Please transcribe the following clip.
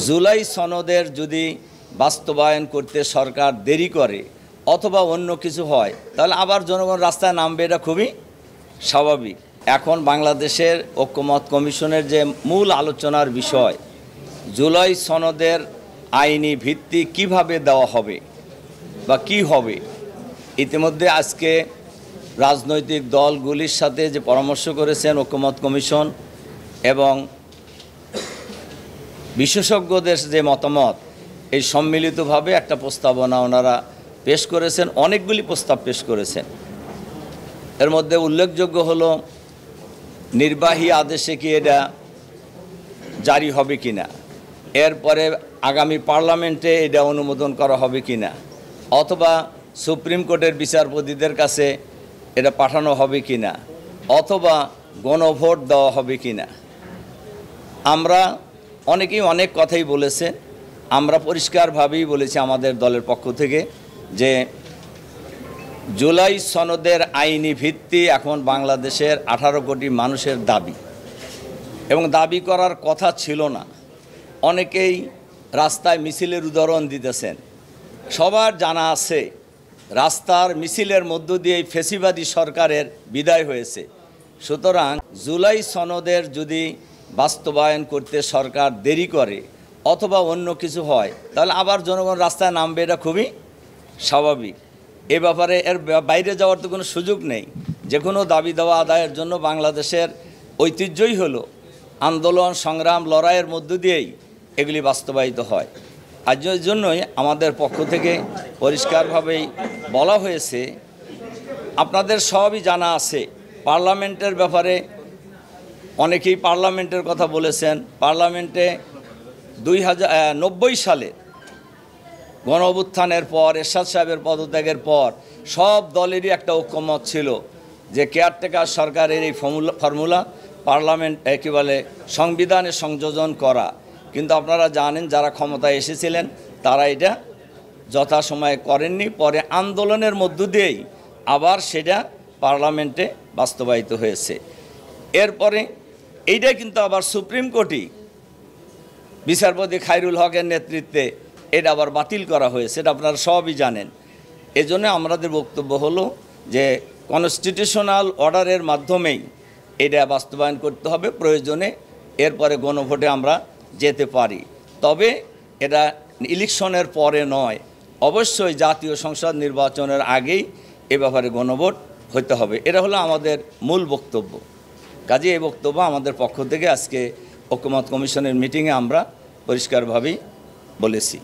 জুলাই সনদের যদি বাস্তবায়ন করতে সরকার দেরি করে অথবা অন্য কিছু হয় তাহলে আবার জনগণ রাস্তায় নামবে, এটা খুবই স্বাভাবিক। এখন বাংলাদেশের ঐক্যমত্য কমিশনের যে মূল আলোচনার বিষয়, জুলাই সনদের আইনি ভিত্তি কিভাবে দেওয়া হবে বা কি হবে, ইতিমধ্যে আজকে রাজনৈতিক দলগুলির সাথে যে পরামর্শ করেছেন ঐক্যমত্য কমিশন এবং বিশেষজ্ঞদের যে মতামত, এই সম্মিলিতভাবে একটা প্রস্তাবনা ওনারা পেশ করেছেন। অনেকগুলি প্রস্তাব পেশ করেছেন। এর মধ্যে উল্লেখযোগ্য হলো নির্বাহী আদেশে কি এটা জারি হবে কিনা, এরপরে আগামী পার্লামেন্টে এটা অনুমোদন করা হবে কিনা, অথবা সুপ্রিম কোর্টের বিচারপতিদের কাছে এটা পাঠানো হবে কিনা, অথবা গণভোট দেওয়া হবে কিনা। আমরা অনেকেই অনেক কথাই বলেছে। আমরা পরিষ্কারভাবেই বলেছি আমাদের দলের পক্ষ থেকে যে জুলাই সনদের আইনি ভিত্তি এখন বাংলাদেশের 18 কোটি মানুষের দাবি, এবং দাবি করার কথা ছিল না। অনেকেই রাস্তায় মিছিলের উদাহরণ দিতেছেন। সবার জানা আছে রাস্তার মিছিলের মধ্য দিয়ে ফ্যাসিবাদী সরকারের বিদায় হয়েছে। সুতরাং জুলাই সনদের যদি বাস্তবায়ন করতে সরকার দেরি করে অথবা অন্য কিছু হয় তাহলে আবার জনগণ রাস্তায় নামবে, এটা খুবই স্বাভাবিক। এ ব্যাপারে এর বাইরে যাওয়ার তো কোনো সুযোগ নেই। যে কোনো দাবি দেওয়া আদায়ের জন্য বাংলাদেশের ঐতিহ্যই হলো আন্দোলন, সংগ্রাম, লড়াইয়ের মধ্য দিয়েই এগুলি বাস্তবায়িত হয়। আর জন্যই আমাদের পক্ষ থেকে পরিষ্কারভাবেই বলা হয়েছে, আপনাদের সবই জানা আছে পার্লামেন্টের ব্যাপারে। অনেকেই পার্লামেন্টের কথা বলেছেন। পার্লামেন্টে 1990 সালে গণ অভ্যুত্থানের পর, এরশাদ সাহেবের পদত্যাগের পর সব দলেরই একটা ঐক্যমত ছিল যে কেয়ারটেকার সরকারের এই ফর্মুলা পার্লামেন্ট কী বলে সংবিধানে সংযোজন করা। কিন্তু আপনারা জানেন যারা ক্ষমতায় এসেছিলেন তারা এটা যথাসময়ে করেননি। পরে আন্দোলনের মধ্য দিয়েই আবার সেটা পার্লামেন্টে বাস্তবায়িত হয়েছে। এরপরে এইটা কিন্তু আবার সুপ্রিম কোর্টই বিচারপতি খায়রুল হকের নেতৃত্বে এটা আবার বাতিল করা হয়েছে, এটা আপনারা সবই জানেন। এজন্য আমাদের বক্তব্য হলো যে কনস্টিটিউশনাল অর্ডারের মাধ্যমেই এটা বাস্তবায়ন করতে হবে। প্রয়োজনে এরপরে গণভোটে আমরা যেতে পারি, তবে এটা ইলেকশনের পরে নয়। অবশ্যই জাতীয় সংসদ নির্বাচনের আগেই এ ব্যাপারে গণভোট হতে হবে। এটা হলো আমাদের মূল বক্তব্য। কাজে এই বক্তব্য আমাদের পক্ষ থেকে আজকে ঐক্যমত্য কমিশনের মিটিংয়ে আমরা পরিষ্কারভাবেই বলেছি।